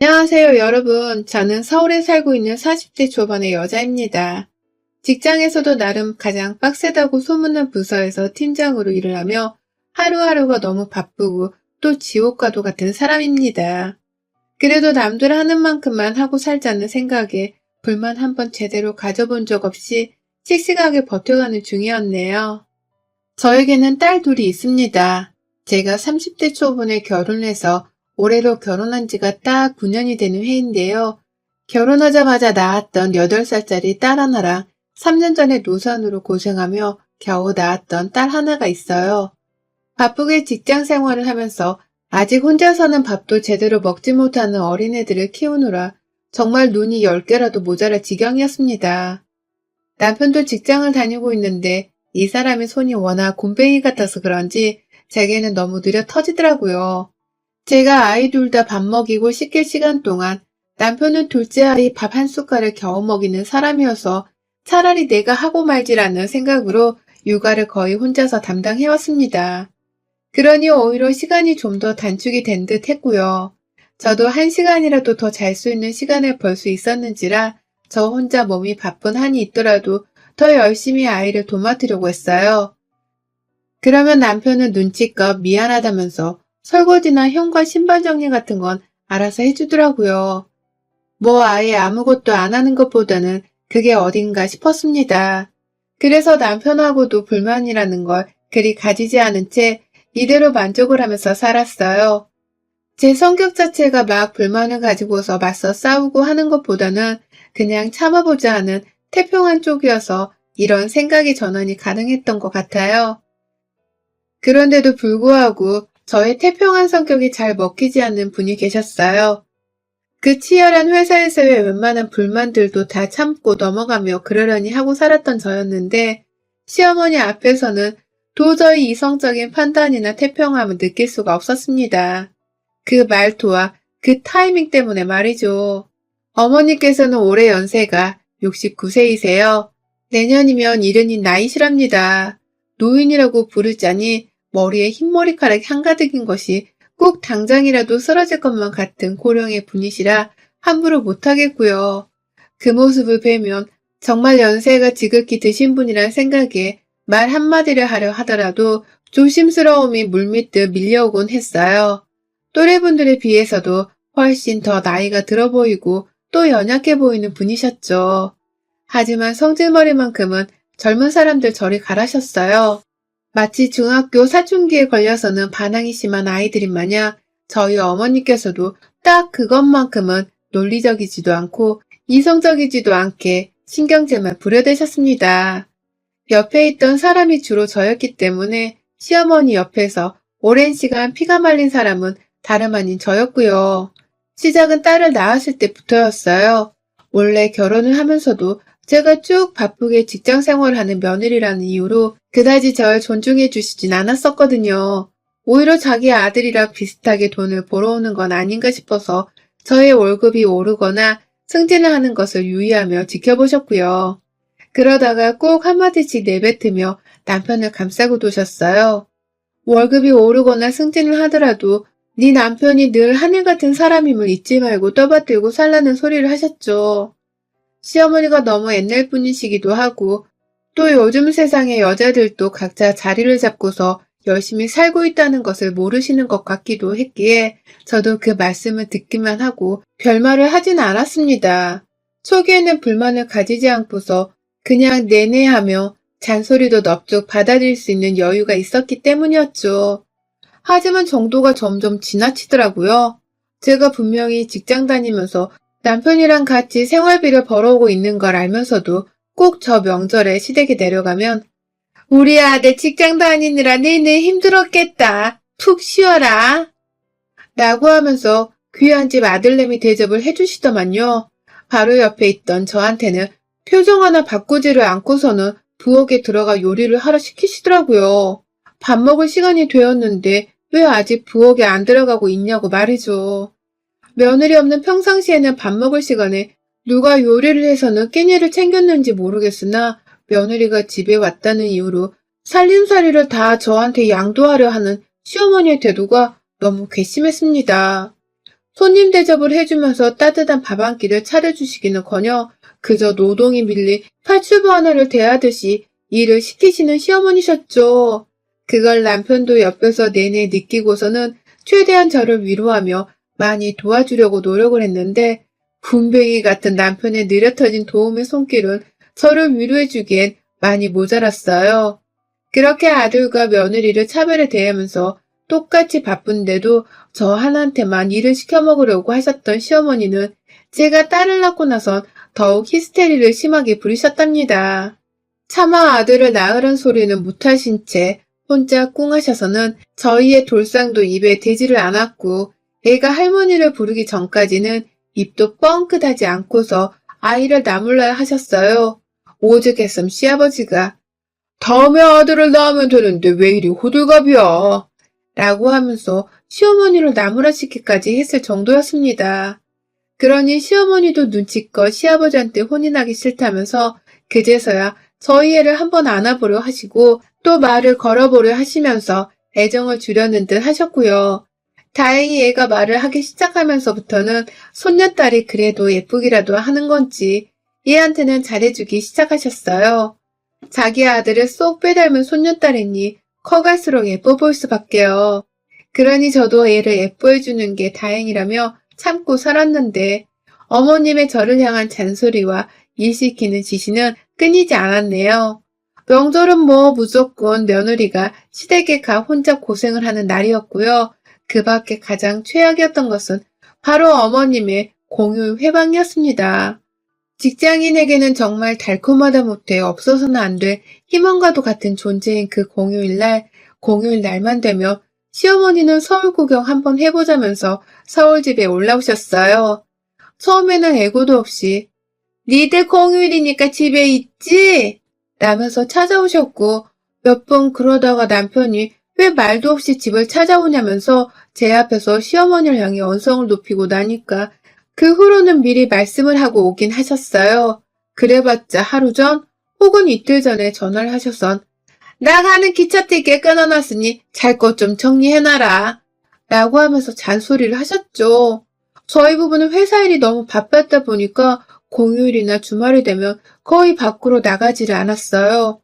안녕하세요, 여러분. 저는 서울에 살고 있는 40대 초반의 여자입니다. 직장에서도 나름 가장 빡세다고 소문난 부서에서 팀장으로 일을 하며 하루하루가 너무 바쁘고 또 지옥과도 같은 사람입니다. 그래도 남들 하는 만큼만 하고 살자는 생각에 불만 한번 제대로 가져본 적 없이 씩씩하게 버텨가는 중이었네요. 저에게는 딸 둘이 있습니다. 제가 30대 초반에 결혼해서 올해로 결혼한 지가 딱 9년이 되는 해인데요. 결혼하자마자 낳았던 8살짜리 딸 하나랑 3년 전에 노산으로 고생하며 겨우 낳았던 딸 하나가 있어요. 바쁘게 직장 생활을 하면서 아직 혼자서는 밥도 제대로 먹지 못하는 어린애들을 키우느라 정말 눈이 10개라도 모자랄 지경이었습니다. 남편도 직장을 다니고 있는데 이 사람의 손이 워낙 굼벵이 같아서 그런지 제게는 너무 느려 터지더라고요. 제가 아이 둘 다 밥 먹이고 씻길 시간 동안 남편은 둘째 아이 밥 한 숟갈을 겨우 먹이는 사람이어서 차라리 내가 하고 말지라는 생각으로 육아를 거의 혼자서 담당해왔습니다. 그러니 오히려 시간이 좀 더 단축이 된 듯 했고요. 저도 1시간이라도 더 잘 수 있는 시간을 벌 수 있었는지라 저 혼자 몸이 바쁜 한이 있더라도 더 열심히 아이를 도맡으려고 했어요. 그러면 남편은 눈치껏 미안하다면서 설거지나 현관 신발 정리 같은 건 알아서 해주더라고요. 뭐 아예 아무것도 안 하는 것보다는 그게 어딘가 싶었습니다. 그래서 남편하고도 불만이라는 걸 그리 가지지 않은 채 이대로 만족을 하면서 살았어요. 제 성격 자체가 막 불만을 가지고서 맞서 싸우고 하는 것보다는 그냥 참아보자 하는 태평한 쪽이어서 이런 생각의 전환이 가능했던 것 같아요. 그런데도 불구하고 저의 태평한 성격이 잘 먹히지 않는 분이 계셨어요. 그 치열한 회사에서의 웬만한 불만들도 다 참고 넘어가며 그러려니 하고 살았던 저였는데 시어머니 앞에서는 도저히 이성적인 판단이나 태평함을 느낄 수가 없었습니다. 그 말투와 그 타이밍 때문에 말이죠. 어머니께서는 올해 연세가 69세이세요. 내년이면 이른이 나이시랍니다. 노인이라고 부르자니 머리에 흰머리카락 한가득인 것이 꼭 당장이라도 쓰러질 것만 같은 고령의 분이시라 함부로 못하겠고요. 그 모습을 뵈면 정말 연세가 지극히 드신 분이란 생각에 말 한마디를 하려 하더라도 조심스러움이 물밀듯 밀려오곤 했어요. 또래분들에 비해서도 훨씬 더 나이가 들어 보이고 또 연약해 보이는 분이셨죠. 하지만 성질머리만큼은 젊은 사람들 저리 가라셨어요. 마치 중학교 사춘기에 걸려서는 반항이 심한 아이들인 마냥 저희 어머니께서도 딱 그것만큼은 논리적이지도 않고 이성적이지도 않게 신경질만 부려대셨습니다. 옆에 있던 사람이 주로 저였기 때문에 시어머니 옆에서 오랜 시간 피가 말린 사람은 다름 아닌 저였고요. 시작은 딸을 낳았을 때부터였어요. 원래 결혼을 하면서도 제가 쭉 바쁘게 직장 생활을 하는 며느리라는 이유로 그다지 절 존중해 주시진 않았었거든요. 오히려 자기 아들이랑 비슷하게 돈을 벌어오는 건 아닌가 싶어서 저의 월급이 오르거나 승진을 하는 것을 유의하며 지켜보셨고요. 그러다가 꼭 한마디씩 내뱉으며 남편을 감싸고 도셨어요. 월급이 오르거나 승진을 하더라도 네 남편이 늘 하늘 같은 사람임을 잊지 말고 떠받들고 살라는 소리를 하셨죠. 시어머니가 너무 옛날 분이시기도 하고 또 요즘 세상의 여자들도 각자 자리를 잡고서 열심히 살고 있다는 것을 모르시는 것 같기도 했기에 저도 그 말씀을 듣기만 하고 별말을 하진 않았습니다. 초기에는 불만을 가지지 않고서 그냥 내내하며 잔소리도 넙죽 받아들일 수 있는 여유가 있었기 때문이었죠. 하지만 정도가 점점 지나치더라고요. 제가 분명히 직장 다니면서 남편이랑 같이 생활비를 벌어오고 있는 걸 알면서도 꼭 저 명절에 시댁에 내려가면 우리 아들 직장 다니느라 내내 힘들었겠다. 푹 쉬어라. 라고 하면서 귀한 집 아들내미 대접을 해주시더만요. 바로 옆에 있던 저한테는 표정 하나 바꾸지를 않고서는 부엌에 들어가 요리를 하러 시키시더라고요. 밥 먹을 시간이 되었는데 왜 아직 부엌에 안 들어가고 있냐고 말이죠. 며느리 없는 평상시에는 밥 먹을 시간에 누가 요리를 해서는 끼니를 챙겼는지 모르겠으나 며느리가 집에 왔다는 이유로 살림살이를 다 저한테 양도하려 하는 시어머니의 태도가 너무 괘씸했습니다. 손님 대접을 해주면서 따뜻한 밥 한 끼를 차려주시기는커녕 그저 노동이 밀린 파출부 하나를 대하듯이 일을 시키시는 시어머니셨죠. 그걸 남편도 옆에서 내내 느끼고서는 최대한 저를 위로하며 많이 도와주려고 노력을 했는데 분뱅이 같은 남편의 느려터진 도움의 손길은 저를 위로해주기엔 많이 모자랐어요. 그렇게 아들과 며느리를 차별에 대하면서 똑같이 바쁜데도 저 하나한테만 일을 시켜 먹으려고 하셨던 시어머니는 제가 딸을 낳고 나선 더욱 히스테리를 심하게 부리셨답니다. 차마 아들을 낳으란 소리는 못하신 채 혼자 꿍하셔서는 저희의 돌상도 입에 대지를 않았고 애가 할머니를 부르기 전까지는 입도 뻥끗하지 않고서 아이를 낳으려 하셨어요. 오죽했음 시아버지가 다음에 아들을 낳으면 되는데 왜 이리 호들갑이야? 라고 하면서 시어머니를 나무라시키기까지 했을 정도였습니다. 그러니 시어머니도 눈치껏 시아버지한테 혼이 나기 싫다면서 그제서야 저희 애를 한번 안아보려 하시고 또 말을 걸어보려 하시면서 애정을 주려는 듯 하셨고요. 다행히 애가 말을 하기 시작하면서부터는 손녀딸이 그래도 예쁘기라도 하는 건지 얘한테는 잘해주기 시작하셨어요. 자기 아들을 쏙 빼닮은 손녀딸이니 커갈수록 예뻐 보일 수밖에요. 그러니 저도 애를 예뻐해주는 게 다행이라며 참고 살았는데 어머님의 저를 향한 잔소리와 일 시키는 지시는 끊이지 않았네요. 명절은 뭐 무조건 며느리가 시댁에 가 혼자 고생을 하는 날이었고요. 그 밖에 가장 최악이었던 것은 바로 어머님의 공휴일 회방이었습니다. 직장인에게는 정말 달콤하다 못해 없어서는 안 될 희망과도 같은 존재인 그 공휴일 날만 되면 시어머니는 서울 구경 한번 해보자면서 서울집에 올라오셨어요. 처음에는 애고도 없이 니들 공휴일이니까 집에 있지? 라면서 찾아오셨고 몇 번 그러다가 남편이 왜 말도 없이 집을 찾아오냐면서 제 앞에서 시어머니를 향해 언성을 높이고 나니까 그 후로는 미리 말씀을 하고 오긴 하셨어요. 그래봤자 하루 전 혹은 이틀 전에 전화를 하셔선 나 가는 기차 티켓 끊어놨으니 잘 것 좀 정리해놔라 라고 하면서 잔소리를 하셨죠. 저희 부부는 회사 일이 너무 바빴다 보니까 공휴일이나 주말이 되면 거의 밖으로 나가지를 않았어요.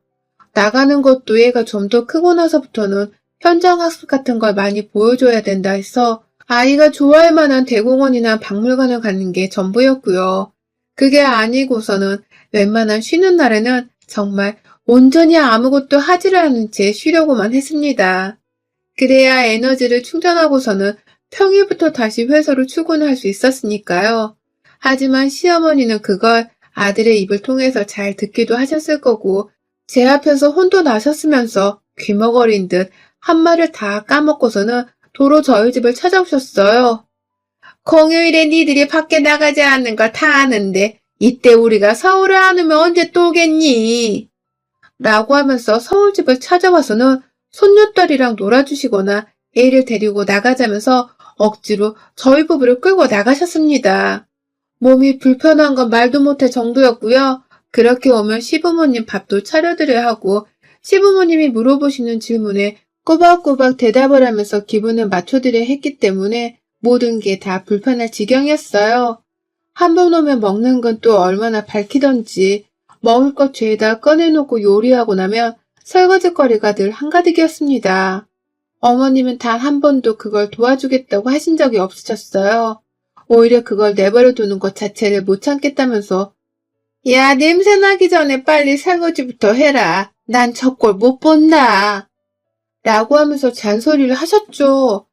나가는 것도 얘가 좀 더 크고 나서부터는 현장 학습 같은 걸 많이 보여줘야 된다 해서 아이가 좋아할 만한 대공원이나 박물관을 가는 게 전부였고요. 그게 아니고서는 웬만한 쉬는 날에는 정말 온전히 아무것도 하지를 않은 채 쉬려고만 했습니다. 그래야 에너지를 충전하고서는 평일부터 다시 회사로 출근을 할 수 있었으니까요. 하지만 시어머니는 그걸 아들의 입을 통해서 잘 듣기도 하셨을 거고 제 앞에서 혼도 나셨으면서 귀머거린 듯 한 말을 다 까먹고서는 도로 저희 집을 찾아오셨어요. 공휴일에 니들이 밖에 나가지 않는 걸 다 아는데 이때 우리가 서울을 안 오면 언제 또 오겠니? 라고 하면서 서울집을 찾아와서는 손녀딸이랑 놀아주시거나 애를 데리고 나가자면서 억지로 저희 부부를 끌고 나가셨습니다. 몸이 불편한 건 말도 못할 정도였고요. 그렇게 오면 시부모님 밥도 차려드려야 하고 시부모님이 물어보시는 질문에 꼬박꼬박 대답을 하면서 기분을 맞춰드려야 했기 때문에 모든 게 다 불편할 지경이었어요. 한 번 오면 먹는 건 또 얼마나 밝히던지 먹을 것 죄다 꺼내놓고 요리하고 나면 설거지거리가 늘 한가득이었습니다. 어머님은 단 한 번도 그걸 도와주겠다고 하신 적이 없으셨어요. 오히려 그걸 내버려 두는 것 자체를 못 참겠다면서 야, 냄새 나기 전에 빨리 설거지부터 해라. 난 저 꼴 못 본다. 라고 하면서 잔소리를 하셨죠.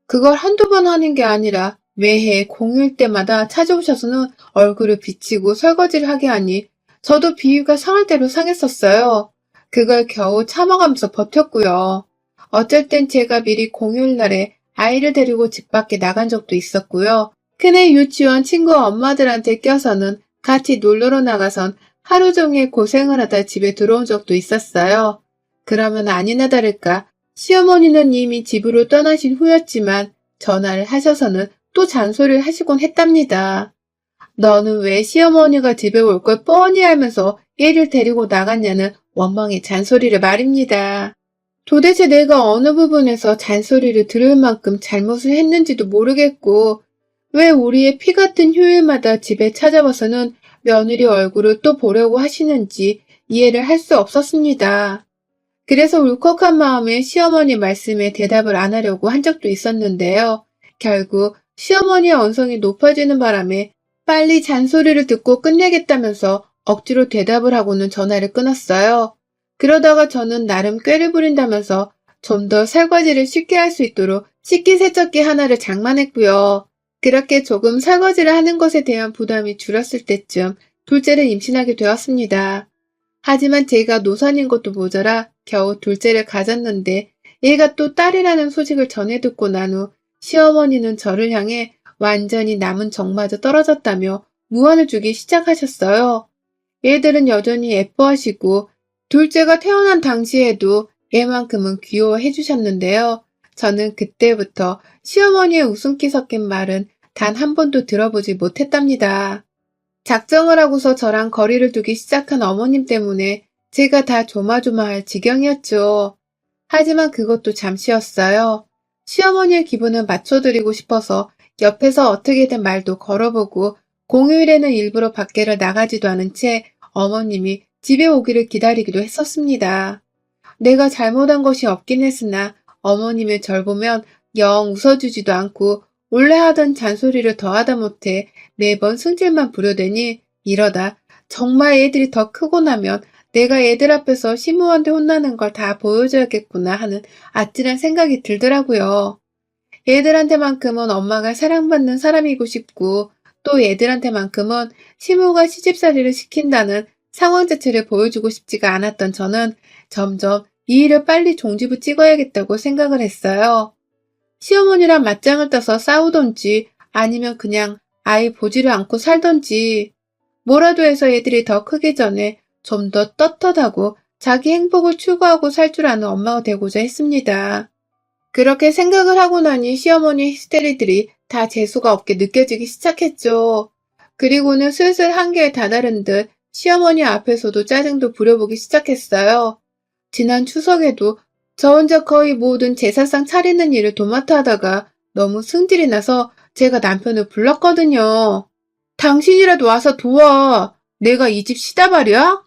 그걸 한두 번 하는 게 아니라 매해 공휴일 때마다 찾아오셔서는 얼굴을 비치고 설거지를 하게 하니 저도 비위가 상할 대로 상했었어요. 그걸 겨우 참아가면서 버텼고요. 어쩔 땐 제가 미리 공휴일 날에 아이를 데리고 집 밖에 나간 적도 있었고요. 큰애 유치원 친구 엄마들한테 껴서는 같이 놀러로 나가선 하루 종일 고생을 하다 집에 들어온 적도 있었어요. 그러면 아니나 다를까 시어머니는 이미 집으로 떠나신 후였지만 전화를 하셔서는 또 잔소리를 하시곤 했답니다. 너는 왜 시어머니가 집에 올 걸 뻔히 알면서 얘를 데리고 나갔냐는 원망의 잔소리를 말입니다. 도대체 내가 어느 부분에서 잔소리를 들을 만큼 잘못을 했는지도 모르겠고 왜 우리의 피 같은 휴일마다 집에 찾아와서는 며느리 얼굴을 또 보려고 하시는지 이해를 할 수 없었습니다. 그래서 울컥한 마음에 시어머니 말씀에 대답을 안 하려고 한 적도 있었는데요. 결국 시어머니의 언성이 높아지는 바람에 빨리 잔소리를 듣고 끝내겠다면서 억지로 대답을 하고는 전화를 끊었어요. 그러다가 저는 나름 꾀를 부린다면서 좀 더 설거지를 쉽게 할 수 있도록 식기세척기 하나를 장만했고요. 그렇게 조금 설거지를 하는 것에 대한 부담이 줄었을 때쯤 둘째를 임신하게 되었습니다. 하지만 제가 노산인 것도 모자라 겨우 둘째를 가졌는데 얘가 또 딸이라는 소식을 전해 듣고 난 후 시어머니는 저를 향해 완전히 남은 정마저 떨어졌다며 무안을 주기 시작하셨어요. 얘들은 여전히 예뻐하시고 둘째가 태어난 당시에도 얘만큼은 귀여워해 주셨는데요. 저는 그때부터 시어머니의 웃음기 섞인 말은 단 한 번도 들어보지 못했답니다. 작정을 하고서 저랑 거리를 두기 시작한 어머님 때문에 제가 다 조마조마할 지경이었죠. 하지만 그것도 잠시였어요. 시어머니의 기분을 맞춰드리고 싶어서 옆에서 어떻게든 말도 걸어보고 공휴일에는 일부러 밖에를 나가지도 않은 채 어머님이 집에 오기를 기다리기도 했었습니다. 내가 잘못한 것이 없긴 했으나 어머님이 절 보면 영 웃어주지도 않고 원래 하던 잔소리를 더하다 못해 매번 승질만 부려대니 이러다 정말 애들이 더 크고 나면 내가 애들 앞에서 시무한테 혼나는 걸 다 보여줘야겠구나 하는 아찔한 생각이 들더라고요. 애들한테만큼은 엄마가 사랑받는 사람이고 싶고 또 애들한테만큼은 시무가 시집살이를 시킨다는 상황 자체를 보여주고 싶지가 않았던 저는 점점 이 일을 빨리 종지부 찍어야겠다고 생각을 했어요. 시어머니랑 맞짱을 떠서 싸우던지 아니면 그냥 아이 보지를 않고 살던지 뭐라도 해서 애들이 더 크기 전에 좀 더 떳떳하고 자기 행복을 추구하고 살 줄 아는 엄마가 되고자 했습니다. 그렇게 생각을 하고 나니 시어머니 히스테리들이 다 재수가 없게 느껴지기 시작했죠. 그리고는 슬슬 한계에 다다른 듯 시어머니 앞에서도 짜증도 부려보기 시작했어요. 지난 추석에도 저 혼자 거의 모든 제사상 차리는 일을 도맡아 하다가 너무 승질이 나서 제가 남편을 불렀거든요. 당신이라도 와서 도와. 내가 이 집 시다발이야?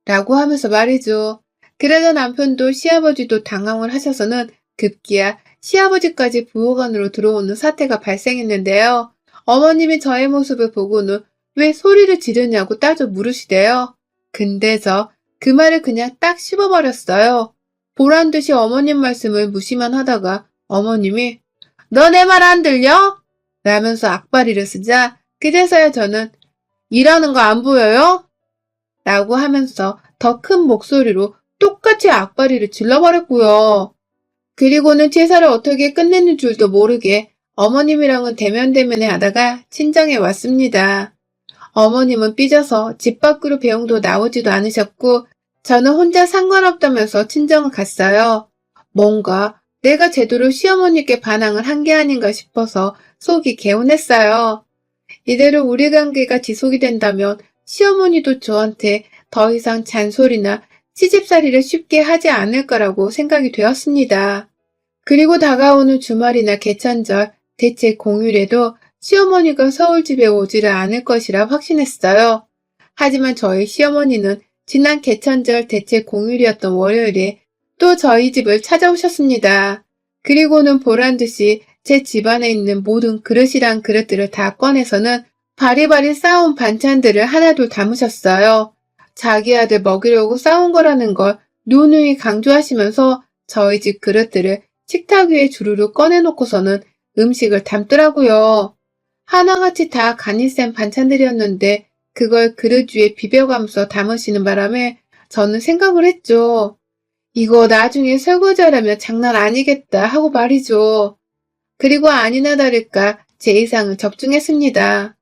라고 하면서 말이죠. 그러자 남편도 시아버지도 당황을 하셔서는 급기야 시아버지까지 부호관으로 들어오는 사태가 발생했는데요. 어머님이 저의 모습을 보고는 왜 소리를 지르냐고 따져 물으시대요. 근데 저 그 말을 그냥 딱 씹어버렸어요. 보란 듯이 어머님 말씀을 무시만 하다가 어머님이 너 내 말 안 들려? 라면서 악바리를 쓰자 그제서야 저는 일하는 거 안 보여요? 라고 하면서 더 큰 목소리로 똑같이 악바리를 질러버렸고요. 그리고는 제사를 어떻게 끝내는 줄도 모르게 어머님이랑은 대면대면에 하다가 친정에 왔습니다. 어머님은 삐져서 집 밖으로 배웅도 나오지도 않으셨고 저는 혼자 상관없다면서 친정을 갔어요. 뭔가 내가 제대로 시어머니께 반항을 한 게 아닌가 싶어서 속이 개운했어요. 이대로 우리 관계가 지속이 된다면 시어머니도 저한테 더 이상 잔소리나 시집살이를 쉽게 하지 않을 거라고 생각이 되었습니다. 그리고 다가오는 주말이나 개천절, 대체 공휴일에도 시어머니가 서울집에 오지를 않을 것이라 확신했어요. 하지만 저희 시어머니는 지난 개천절 대체 공휴일이었던 월요일에 또 저희 집을 찾아오셨습니다. 그리고는 보란듯이 제 집안에 있는 모든 그릇이랑 그릇들을 다 꺼내서는 바리바리 쌓아온 반찬들을 하나둘 담으셨어요. 자기 아들 먹이려고 싸운 거라는 걸 누누이 강조하시면서 저희 집 그릇들을 식탁 위에 주르륵 꺼내놓고서는 음식을 담더라고요. 하나같이 다 간이 센 반찬들이었는데 그걸 그릇 위에 비벼가면서 담으시는 바람에 저는 생각을 했죠. 이거 나중에 설거지하려면 장난 아니겠다 하고 말이죠. 그리고 아니나 다를까 제 예상을 적중했습니다.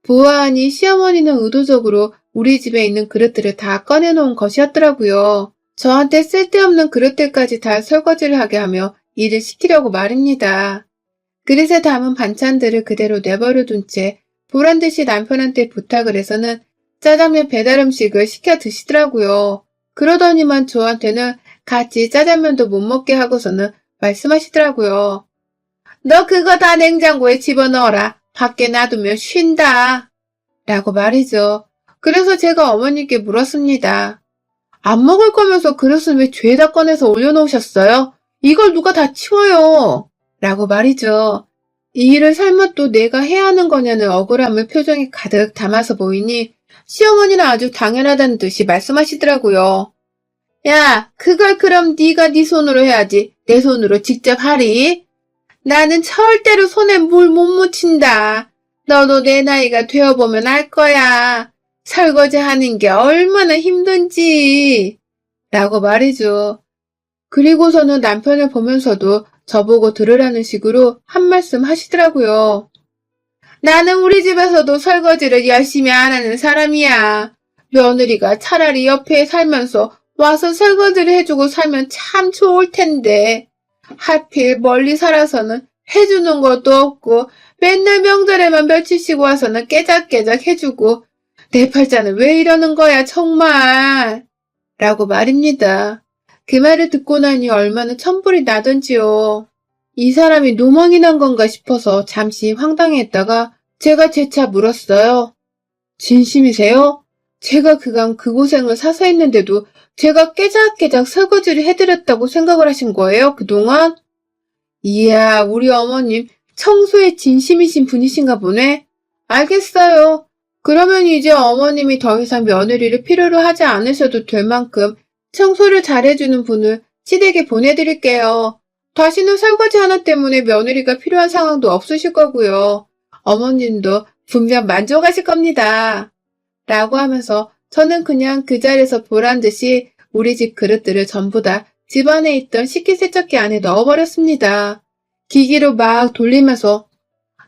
보아하니 시어머니는 의도적으로 우리 집에 있는 그릇들을 다 꺼내놓은 것이었더라고요. 저한테 쓸데없는 그릇들까지 다 설거지를 하게 하며 일을 시키려고 말입니다. 그릇에 담은 반찬들을 그대로 내버려둔 채 보란듯이 남편한테 부탁을 해서는 짜장면 배달 음식을 시켜 드시더라고요. 그러더니만 저한테는 같이 짜장면도 못 먹게 하고서는 말씀하시더라고요. 너 그거 다 냉장고에 집어넣어라. 밖에 놔두면 쉰다. 라고 말이죠. 그래서 제가 어머니께 물었습니다. 안 먹을 거면서 그릇은 왜 죄다 꺼내서 올려놓으셨어요? 이걸 누가 다 치워요? 라고 말이죠. 이 일을 설마 또 내가 해야 하는 거냐는 억울함을 표정에 가득 담아서 보이니 시어머니는 아주 당연하다는 듯이 말씀하시더라고요. 야, 그걸 그럼 네가 네 손으로 해야지. 내 손으로 직접 하리. 나는 절대로 손에 물 못 묻힌다. 너도 내 나이가 되어보면 알 거야. 설거지 하는 게 얼마나 힘든지. 라고 말이죠. 그리고서는 남편을 보면서도 저보고 들으라는 식으로 한 말씀 하시더라고요. 나는 우리 집에서도 설거지를 열심히 안 하는 사람이야. 며느리가 차라리 옆에 살면서 와서 설거지를 해주고 살면 참 좋을 텐데. 하필 멀리 살아서는 해주는 것도 없고 맨날 명절에만 며칠 쉬고 와서는 깨작깨작 해주고 내 팔자는 왜 이러는 거야 정말. 라고 말입니다. 그 말을 듣고 나니 얼마나 천불이 나던지요. 이 사람이 노망이 난 건가 싶어서 잠시 황당했다가 제가 재차 물었어요. 진심이세요? 제가 그간 그 고생을 사서 했는데도 제가 깨작깨작 설거지를 해드렸다고 생각을 하신 거예요, 그동안? 이야, 우리 어머님 청소에 진심이신 분이신가 보네. 알겠어요. 그러면 이제 어머님이 더 이상 며느리를 필요로 하지 않으셔도 될 만큼 청소를 잘해주는 분을 시댁에 보내드릴게요. 다시는 설거지 하나 때문에 며느리가 필요한 상황도 없으실 거고요. 어머님도 분명 만족하실 겁니다. 라고 하면서 저는 그냥 그 자리에서 보란 듯이 우리 집 그릇들을 전부 다 집안에 있던 식기세척기 안에 넣어버렸습니다. 기기로 막 돌리면서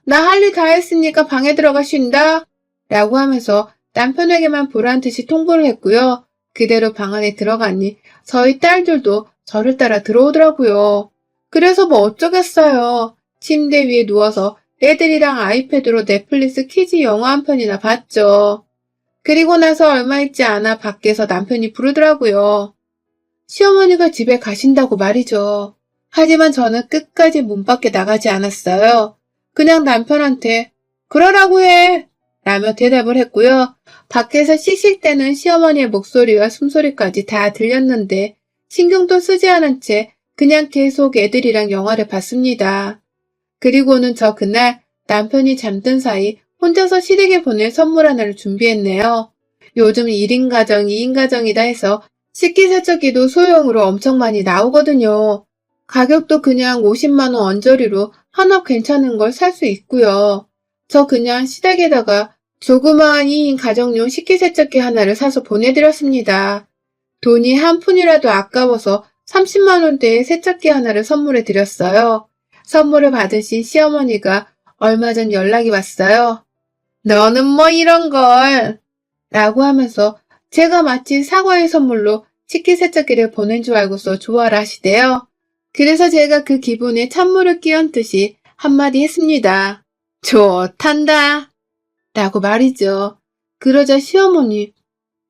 나 할 일 다 했으니까 방에 들어가 쉰다. 라고 하면서 남편에게만 보란 듯이 통보를 했고요. 그대로 방 안에 들어가니 저희 딸들도 저를 따라 들어오더라고요. 그래서 뭐 어쩌겠어요. 침대 위에 누워서 애들이랑 아이패드로 넷플릭스 키즈 영화 한 편이나 봤죠. 그리고 나서 얼마 있지 않아 밖에서 남편이 부르더라고요. 시어머니가 집에 가신다고 말이죠. 하지만 저는 끝까지 문 밖에 나가지 않았어요. 그냥 남편한테 그러라고 해! 라며 대답을 했고요. 밖에서 씩씩대는 시어머니의 목소리와 숨소리까지 다 들렸는데 신경도 쓰지 않은 채 그냥 계속 애들이랑 영화를 봤습니다. 그리고는 저 그날 남편이 잠든 사이 혼자서 시댁에 보낼 선물 하나를 준비했네요. 요즘 1인 가정, 2인 가정이다 해서 식기세척기도 소형으로 엄청 많이 나오거든요. 가격도 그냥 50만 원 언저리로 하나 괜찮은 걸 살 수 있고요. 저 그냥 시댁에다가 조그마한 2인 가정용 식기세척기 하나를 사서 보내드렸습니다. 돈이 한 푼이라도 아까워서 30만 원대의 세척기 하나를 선물해 드렸어요. 선물을 받으신 시어머니가 얼마 전 연락이 왔어요. 너는 뭐 이런 걸 라고 하면서 제가 마치 사과의 선물로 식기세척기를 보낸 줄 알고서 좋아라 하시대요. 그래서 제가 그 기분에 찬물을 끼얹듯이 한마디 했습니다. 좋단다. 라고 말이죠. 그러자 시어머니,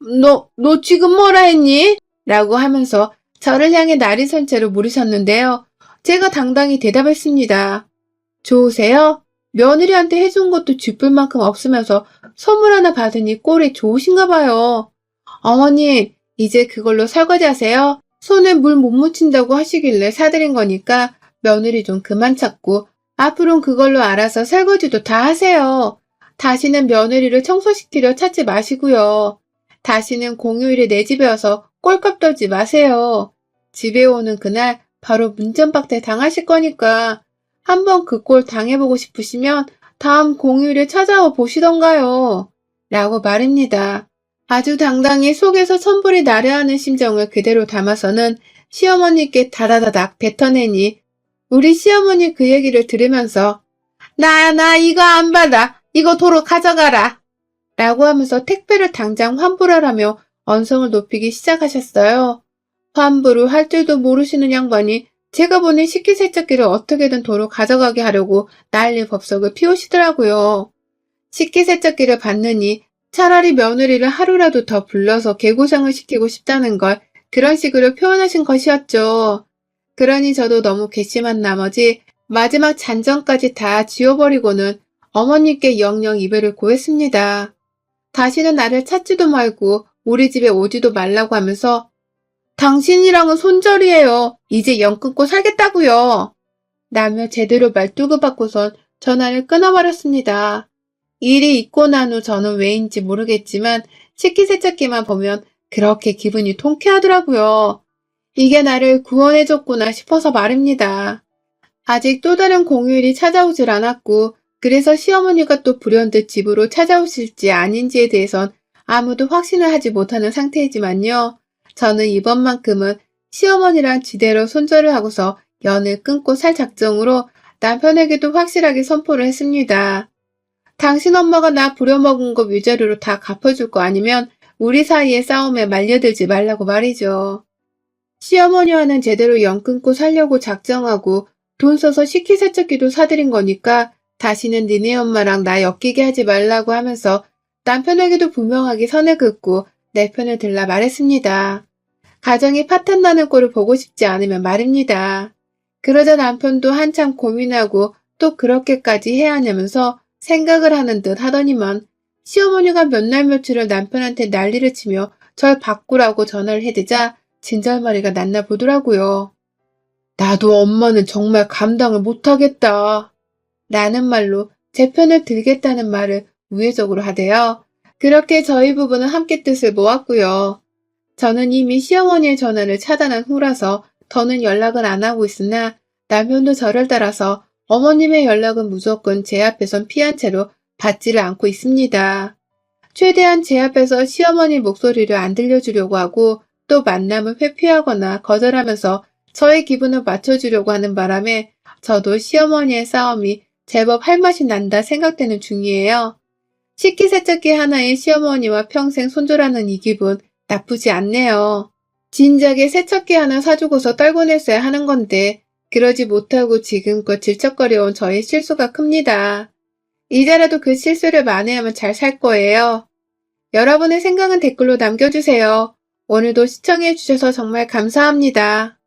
너 지금 뭐라 했니? 라고 하면서 저를 향해 날이 선 채로 물으셨는데요. 제가 당당히 대답했습니다. 좋으세요? 며느리한테 해준 것도 쥐뿔 만큼 없으면서 선물 하나 받으니 꼴이 좋으신가 봐요. 어머님, 이제 그걸로 설거지 하세요. 손에 물 못 묻힌다고 하시길래 사드린 거니까 며느리 좀 그만 찾고 앞으로는 그걸로 알아서 설거지도 다 하세요. 다시는 며느리를 청소시키려 찾지 마시고요. 다시는 공휴일에 내 집에 와서 꼴값 떨지 마세요. 집에 오는 그날 바로 문전박대 당하실 거니까 한번 그 꼴 당해보고 싶으시면 다음 공휴일에 찾아와 보시던가요. 라고 말입니다. 아주 당당히 속에서 천불이 나려하는 심정을 그대로 담아서는 시어머니께 다다다닥 뱉어내니 우리 시어머니 그 얘기를 들으면서 나 이거 안 받아. 이거 도로 가져가라. 라고 하면서 택배를 당장 환불하라며 언성을 높이기 시작하셨어요. 환불을 할 줄도 모르시는 양반이 제가 보낸 식기세척기를 어떻게든 도로 가져가게 하려고 난리 법석을 피우시더라고요. 식기세척기를 받느니 차라리 며느리를 하루라도 더 불러서 개고생을 시키고 싶다는 걸 그런 식으로 표현하신 것이었죠. 그러니 저도 너무 괘씸한 나머지 마지막 잔전까지 다 지워버리고는 어머님께 영영 이별을 고했습니다. 다시는 나를 찾지도 말고 우리 집에 오지도 말라고 하면서 당신이랑은 손절이에요. 이제 연 끊고 살겠다고요. 라며 제대로 말뚝을 받고선 전화를 끊어버렸습니다. 일이 있고 난 후 저는 왜인지 모르겠지만 식기세척기만 보면 그렇게 기분이 통쾌하더라고요. 이게 나를 구원해줬구나 싶어서 말입니다. 아직 또 다른 공휴일이 찾아오질 않았고 그래서 시어머니가 또 불현듯 집으로 찾아오실지 아닌지에 대해선 아무도 확신을 하지 못하는 상태이지만요. 저는 이번만큼은 시어머니랑 지대로 손절을 하고서 연을 끊고 살 작정으로 남편에게도 확실하게 선포를 했습니다. 당신 엄마가 나 부려먹은 거 위자료로 다 갚아줄 거 아니면 우리 사이의 싸움에 말려들지 말라고 말이죠. 시어머니와는 제대로 연 끊고 살려고 작정하고 돈 써서 식기세척기도 사드린 거니까 다시는 니네 엄마랑 나 엮이게 하지 말라고 하면서 남편에게도 분명하게 선을 긋고 내 편을 들라 말했습니다. 가정이 파탄나는 꼴을 보고 싶지 않으면 말입니다. 그러자 남편도 한참 고민하고 또 그렇게까지 해야 하냐면서 생각을 하는 듯 하더니만 시어머니가 몇 날 며칠을 남편한테 난리를 치며 절 바꾸라고 전화를 해대자 진절머리가 났나 보더라고요. 나도 엄마는 정말 감당을 못하겠다. 라는 말로 제 편을 들겠다는 말을 우회적으로 하대요. 그렇게 저희 부부는 함께 뜻을 모았고요. 저는 이미 시어머니의 전화를 차단한 후라서 더는 연락을 안 하고 있으나 남편도 저를 따라서 어머님의 연락은 무조건 제 앞에선 피한 채로 받지를 않고 있습니다. 최대한 제 앞에서 시어머니 목소리를 안 들려주려고 하고 또 만남을 회피하거나 거절하면서 저의 기분을 맞춰주려고 하는 바람에 저도 시어머니의 싸움이 제법 할 맛이 난다 생각되는 중이에요. 식기세척기 하나에 시어머니와 평생 손절하는 이 기분 나쁘지 않네요. 진작에 세척기 하나 사주고서 떨고 냈어야 하는 건데 그러지 못하고 지금껏 질척거려온 저의 실수가 큽니다. 이제라도 그 실수를 만회하면 잘 살 거예요. 여러분의 생각은 댓글로 남겨주세요. 오늘도 시청해주셔서 정말 감사합니다.